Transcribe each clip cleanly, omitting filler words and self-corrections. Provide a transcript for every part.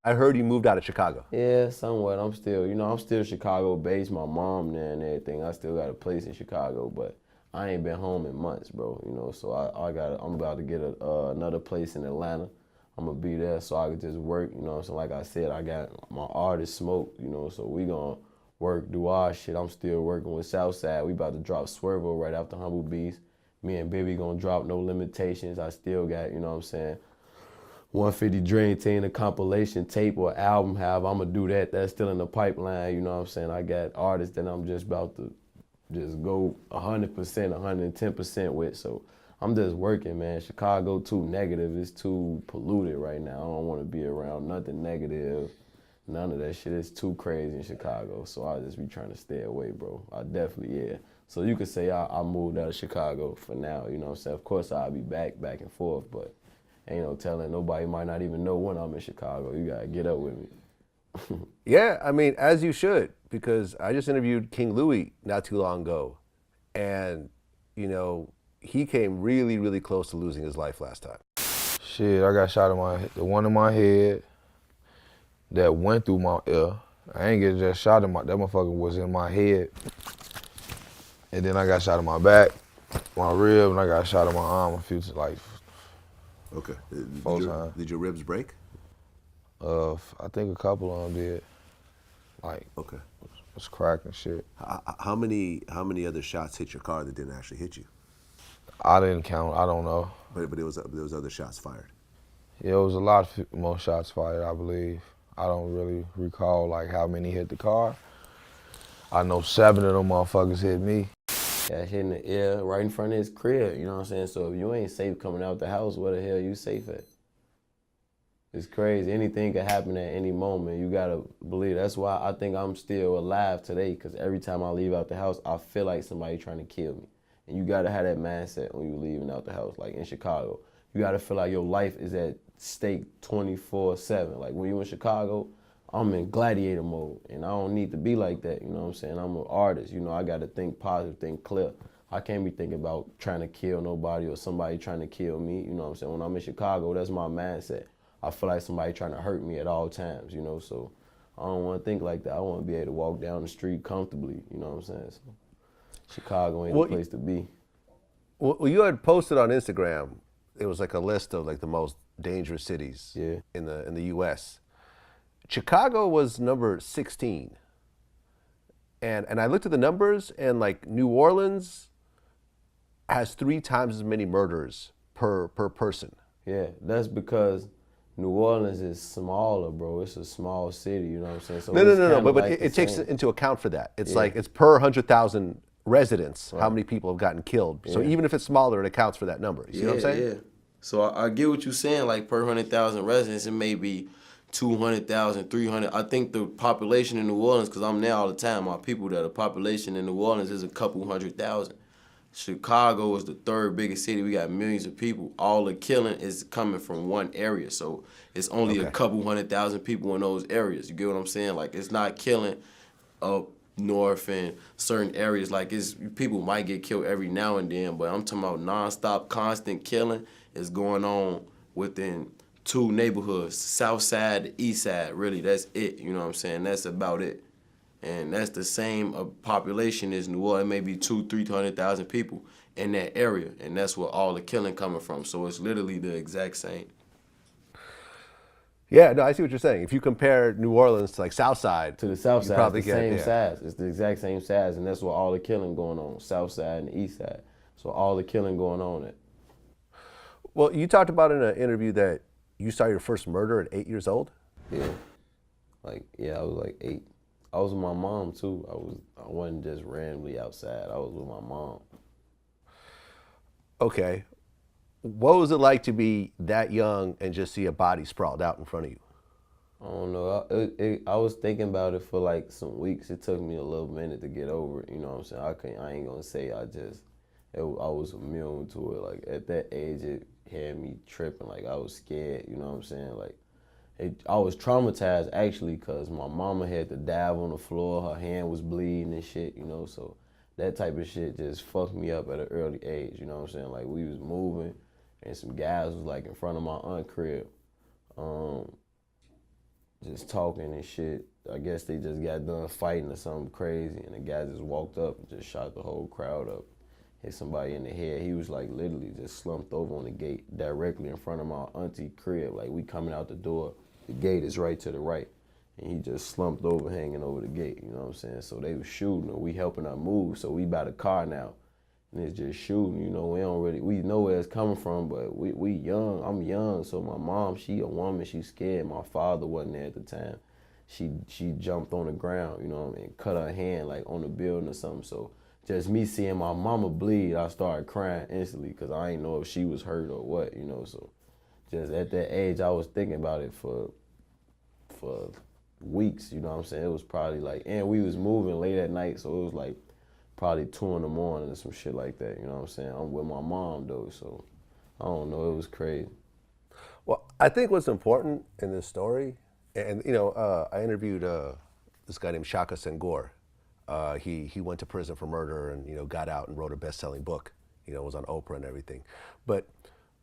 I heard you moved out of Chicago. Yeah, somewhat. I'm still, I'm still Chicago based. My mom there and everything. I still got a place in Chicago, but I ain't been home in months, bro. So I'm about to get another place in Atlanta. I'm gonna be there so I can just work. So like I said, I got my artist Smoke. So we gonna work, do our shit. I'm still working with Southside. We about to drop Swervo right after Humble Beast. Me and Baby gonna drop No Limitations. I still got, 150 Dream Team, a compilation tape or album, however, I'm gonna do that. That's still in the pipeline, I got artists that I'm just about to just go 100%, 110% with. So I'm just working, man. Chicago too negative. It's too polluted right now. I don't wanna be around nothing negative. None of that shit. It's too crazy in Chicago. So I just be trying to stay away, bro. I definitely, yeah. So you could say I moved out of Chicago for now, Of course I'll be back and forth, but ain't no telling. Nobody might not even know when I'm in Chicago. You gotta get up with me. Yeah, I mean, as you should, because I just interviewed King Louie not too long ago, and he came really, really close to losing his life last time. Shit, I got shot in the one in my head that went through my ear. I ain't get just shot in that motherfucker was in my head. And then I got shot in my back, my rib, and I got shot in my arm a few times. Okay. Did your ribs break? I think a couple of them did. Okay. Was cracked and shit. How many other shots hit your car that didn't actually hit you? I didn't count. I don't know. But there was other shots fired. Yeah, it was a lot more shots fired, I believe. I don't really recall how many hit the car. I know 7 of them motherfuckers hit me. Got hit in the ear right in front of his crib, you know what I'm saying? So if you ain't safe coming out the house, where the hell you safe at? It's crazy. Anything could happen at any moment. You gotta believe. That's why I think I'm still alive today, because every time I leave out the house, I feel like somebody trying to kill me. And you gotta have that mindset when you leaving out the house, like in Chicago. You gotta feel like your life is at stake 24/7. Like when you in Chicago, I'm in gladiator mode, and I don't need to be like that, you know what I'm saying? I'm an artist, I gotta think positive, think clear. I can't be thinking about trying to kill nobody or somebody trying to kill me, you know what I'm saying? When I'm in Chicago, that's my mindset. I feel like somebody trying to hurt me at all times, so I don't wanna think like that. I wanna be able to walk down the street comfortably, you know what I'm saying? So Chicago ain't the place to be. Well, you had posted on Instagram, it was like a list of the most dangerous cities in the US. Chicago was number 16. And I looked at the numbers, and New Orleans has 3 times as many murders per person. Yeah, that's because New Orleans is smaller, bro. It's a small city, you know what I'm saying? So No, but it takes into account for that. It's it's per 100,000 residents, how many people have gotten killed. So even if it's smaller, it accounts for that number. You see what I'm saying? Yeah. So I get what you're saying, per 100,000 residents, it may be 200,000, 300. I think the population in New Orleans, because I'm there all the time, my people there, the population in New Orleans is a couple 100,000. Chicago is the 3rd biggest city. We got millions of people. All the killing is coming from one area. So it's only a couple 100,000 people in those areas. You get what I'm saying? It's not killing up north and certain areas. People might get killed every now and then, but I'm talking about nonstop, constant killing is going on within 2 neighborhoods, south side, the east side. Really, that's it. You know what I'm saying? That's about it. And that's the same population as New Orleans, maybe 200,000-300,000 people in that area, and that's where all the killing coming from. So it's literally the exact same. Yeah, no, I see what you're saying. If you compare New Orleans to South Side, to the South side, it's the same size. It's the exact same size, and that's where all the killing going on, South side and the east side. So all the killing going on at. Well, you talked about in an interview that you saw your first murder at 8 years old. Yeah, I was 8. I was with my mom too. I wasn't just randomly outside. I was with my mom. Okay. What was it like to be that young and just see a body sprawled out in front of you? I don't know. I was thinking about it for some weeks. It took me a little minute to get over it. You know what I'm saying? I ain't gonna say I was immune to it. At that age, it had me tripping. I was scared. You know what I'm saying? I was traumatized actually, because my mama had to dive on the floor. Her hand was bleeding and shit, so that type of shit just fucked me up at an early age, you know what I'm saying? We was moving and some guys was in front of my aunt crib. just talking and shit. I guess they just got done fighting or something crazy, and the guy just walked up and just shot the whole crowd up. Hit somebody in the head. He was like literally just slumped over on the gate directly in front of my auntie crib. Like we coming out the door, the gate is right to the right. And he just slumped over, hanging over the gate, you know what I'm saying? So they was shooting, and we helping her move, so we by the car now. And it's just shooting, you know, we know where it's coming from, but we young, I'm young, so my mom, she a woman, she scared. My father wasn't there at the time. She jumped on the ground, you know what I mean, cut her hand like on the building or something. So just me seeing my mama bleed, I started crying instantly because I didn't know if she was hurt or what, you know. So just at that age, I was thinking about it for weeks, you know what I'm saying? It was probably like, and we was moving late at night, so it was like probably 2 in the morning or some shit like that, you know what I'm saying? I'm with my mom though, so I don't know, it was crazy. Well, I think what's important in this story, and you know, I interviewed this guy named Shaka Senghor. He went to prison for murder and, you know, got out and wrote a best-selling book. You know, it was on Oprah and everything. But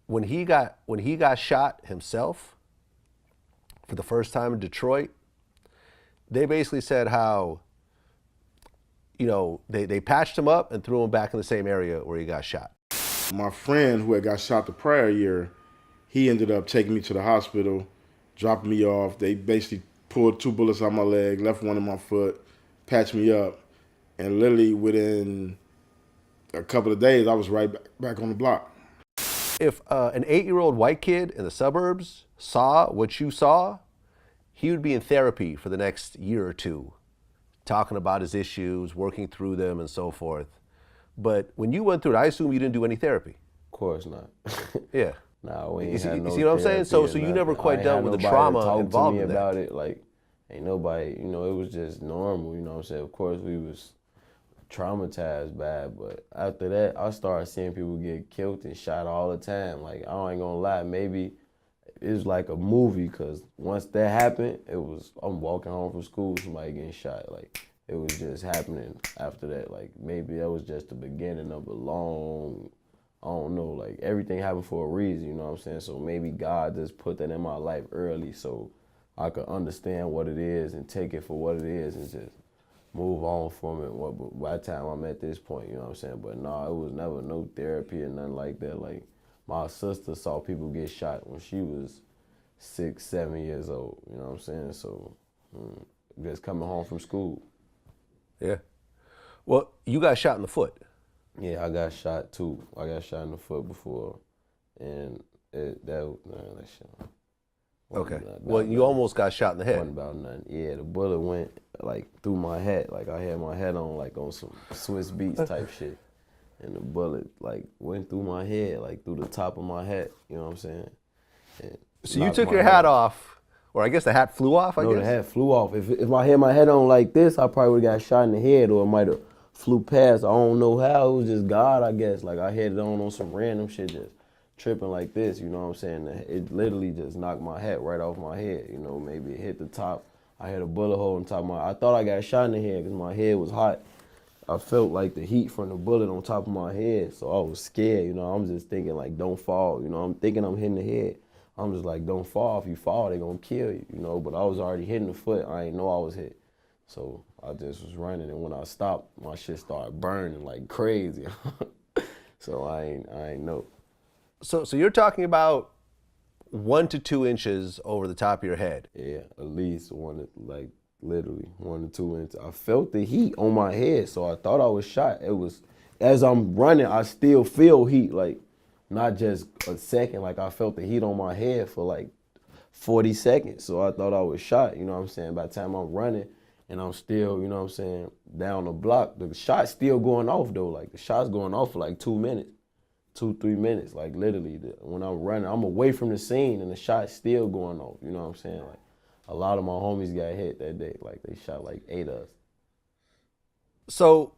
when he got shot himself for the first time in Detroit, they basically said how, you know, they patched him up and threw him back in the same area where he got shot. My friend who had got shot the prior year, he ended up taking me to the hospital, dropping me off. They basically pulled 2 bullets out my leg, left one in my foot, patched me up, and literally within a couple of days, I was right back on the block. If an 8-year-old white kid in the suburbs saw what you saw, he would be in therapy for the next year or 2, talking about his issues, working through them, and so forth. But when you went through it, I assume you didn't do any therapy. Of course not. Yeah. Nah, we ain't You see, had no you see what I'm saying? So therapy or you never nothing. quite I ain't dealt had with the nobody trauma to talk involved to me in that. about it. Like, ain't nobody, you know, it was just normal, you know what I'm saying? Of course, we was traumatized bad, but after that, I started seeing people get killed and shot all the time. Like, I ain't gonna lie, maybe it was like a movie, because once that happened, it was, I'm walking home from school, somebody getting shot. Like, it was just happening after that. Like, maybe that was just the beginning of a long, I don't know, like, everything happened for a reason, you know what I'm saying? So maybe God just put that in my life early so I could understand what it is and take it for what it is and just move on from it by the time I'm at this point, you know what I'm saying? But no, it was never no therapy or nothing like that. Like, my sister saw people get shot when she was 6, 7 years old, you know what I'm saying? So just coming home from school. Yeah. Well, you got shot in the foot. Yeah, I got shot too. I got shot in the foot before, and that shit. Okay. Well, you almost got shot in the head. Wasn't about nothing. Yeah, the bullet went like through my hat. Like I had my hat on like on some Swiss Beats type shit, and the bullet like went through my head, like through the top of my hat. You know what I'm saying? And So you took your hat off, or I guess the hat flew off. I guess. No, the hat flew off. If I had my head on like this, I probably would have got shot in the head, or it might have flew past. I don't know how. It was just God, I guess. Like I had it on some random shit, just tripping like this. You know what I'm saying? It literally just knocked my hat right off my head. You know, maybe it hit the top. I had a bullet hole on top of my. I thought I got shot in the head because my head was hot. I felt like the heat from the bullet on top of my head, so I was scared. You know, I'm just thinking like, don't fall. You know, I'm thinking I'm hitting the head. I'm just like, don't fall. If you fall, they gonna kill you. You know, but I was already hitting the foot. I didn't know I was hit. So I just was running, and when I stopped, my shit started burning like crazy. So I ain't know. So you're talking about 1 to 2 inches over the top of your head. Yeah, at least like literally 1 to 2 inches. I felt the heat on my head, so I thought I was shot. It was, as I'm running, I still feel heat, like not just a second. Like I felt the heat on my head for like 40 seconds. So I thought I was shot, you know what I'm saying? By the time I'm running, and I'm still, you know what I'm saying, down the block. The shot's still going off though. Like the shot's going off for like 2 minutes, 2-3 minutes. Like literally, when I'm running, I'm away from the scene and the shot's still going off. You know what I'm saying? Like a lot of my homies got hit that day. Like they shot like 8 of us. So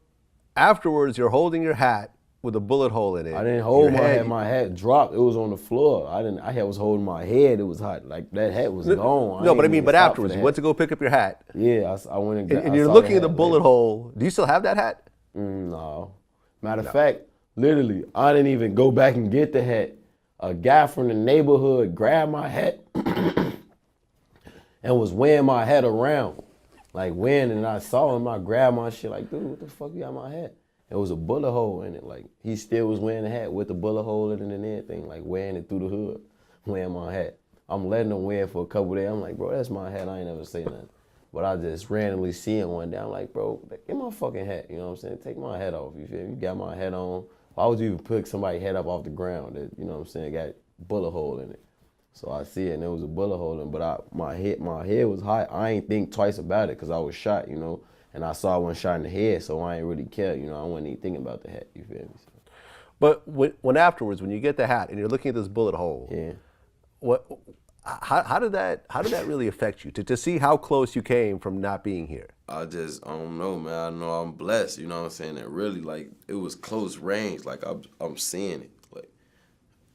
afterwards, you're holding your hat with a bullet hole in it. I didn't hold my hat. My hat dropped. It was on the floor. I was holding my head. It was hot. Like that hat was gone. No, but I mean, but afterwards, you went to go pick up your hat. Yeah, I went and got. And you're looking at the bullet hole. Do you still have that hat? No. Matter of fact, literally, I didn't even go back and get the hat. A guy from the neighborhood grabbed my hat. and was wearing my hat around. Like wearing it, and I saw him, I grabbed my shit like, dude, what the fuck you got my hat? It was a bullet hole in it. Like, he still was wearing the hat with the bullet hole in it and everything, like wearing it through the hood, wearing my hat. I'm letting him wear it for a couple days. I'm like, bro, that's my hat. I ain't never say nothing. But I just randomly see him one day. I'm like, bro, get my fucking hat. You know what I'm saying? Take my hat off. You feel me? You got my hat on. Why would you even pick somebody's head up off the ground that, you know what I'm saying, got bullet hole in it? So I see it, and it was a bullet hole in it, but my head was hot. I ain't think twice about it because I was shot, you know, and I saw one shot in the head, so I ain't really care, you know. I wasn't even thinking about the hat, you feel me? So. But when afterwards, when you get the hat and you're looking at this bullet hole, Yeah. How did that really affect you to see how close you came from not being here? I don't know, man. I know I'm blessed, you know what I'm saying? That really, like, it was close range. Like, I'm seeing it. Like,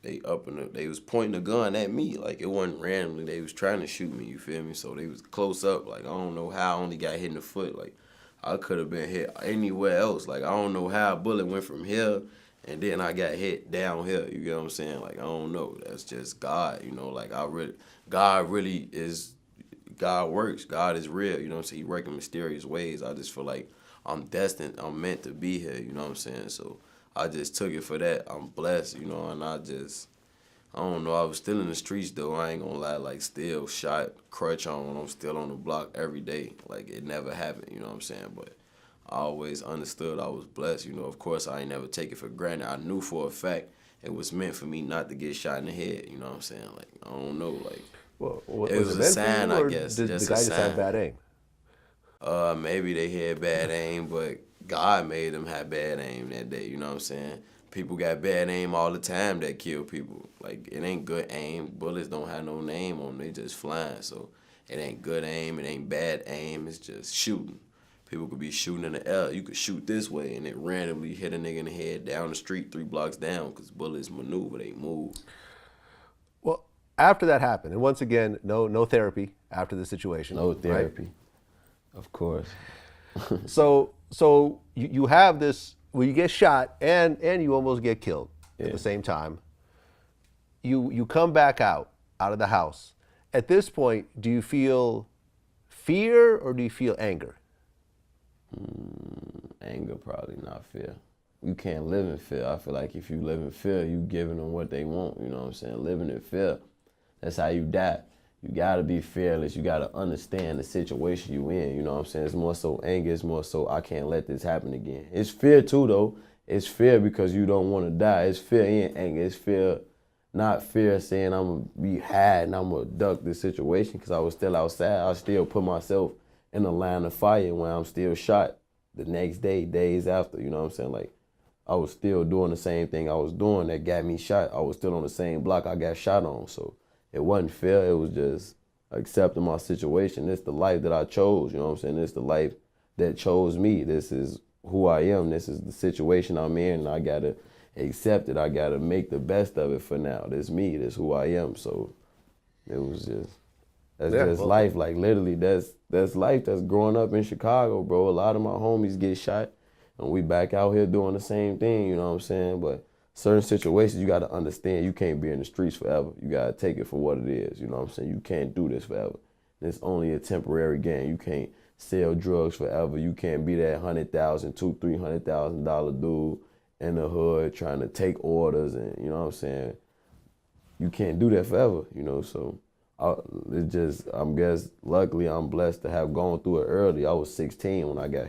they was pointing a gun at me. Like, it wasn't randomly. They was trying to shoot me, you feel me? So they was close up. Like, I don't know how I only got hit in the foot. Like, I could have been hit anywhere else. Like, I don't know how a bullet went from here and then I got hit down here. You get what I'm saying? Like, I don't know. That's just God, you know? Like, God really is, God works. God is real, you know what I'm saying? He works in mysterious ways. I just feel like I'm destined. I'm meant to be here, you know what I'm saying? So I just took it for that. I'm blessed, you know, and I don't know. I was still in the streets, though. I ain't gonna lie. Like, still shot, crutch on. I'm still on the block every day. Like, it never happened, you know what I'm saying? But I always understood I was blessed, you know. Of course, I ain't never take it for granted. I knew for a fact it was meant for me not to get shot in the head, you know what I'm saying? Like, I don't know, like, Well, it was a sign, I guess. Did the guy just have bad aim? Maybe they had bad aim, but God made them have bad aim that day, you know what I'm saying? People got bad aim all the time that kill people. Like, it ain't good aim. Bullets don't have no name on them. They just flying. So it ain't good aim. It ain't bad aim. It's just shooting. People could be shooting in the air. You could shoot this way and it randomly hit a nigga in the head down the street 3 blocks down because bullets maneuver. They move. Well, after that happened, and once again, no therapy after the situation. No therapy. Right? Of course. So you have this, well, you get shot and you almost get killed at the same time. You come back out of the house. At this point, do you feel fear or do you feel anger? Anger, probably, not fear. You can't live in fear. I feel like if you live in fear, you giving them what they want, you know what I'm saying? Living in fear, that's how you die. You gotta be fearless. You gotta understand the situation you in, you know what I'm saying? It's more so anger, it's more so I can't let this happen again. It's fear too, though. It's fear because you don't want to die. It's fear and anger. It's fear, not fear saying I'm gonna be hiding and I'm gonna duck this situation because I was still outside. I still put myself in the line of fire when I'm still shot the next day, days after, you know what I'm saying? Like, I was still doing the same thing I was doing that got me shot. I was still on the same block I got shot on, so it wasn't fear, it was just accepting my situation. It's the life that I chose, you know what I'm saying? It's the life that chose me. This is who I am. This is the situation I'm in, and I gotta accept it. I gotta make the best of it for now. This me, this who I am, so it was just, that's just life. Like, literally, that's life. That's growing up in Chicago, bro. A lot of my homies get shot, and we back out here doing the same thing, you know what I'm saying? But certain situations, you got to understand you can't be in the streets forever. You got to take it for what it is, you know what I'm saying? You can't do this forever. It's only a temporary gain. You can't sell drugs forever. You can't be that $100,000, $200,000, $300,000 dude in the hood trying to take orders, and, you know what I'm saying? You can't do that forever, you know, so luckily I'm blessed to have gone through it early. I was 16 when I got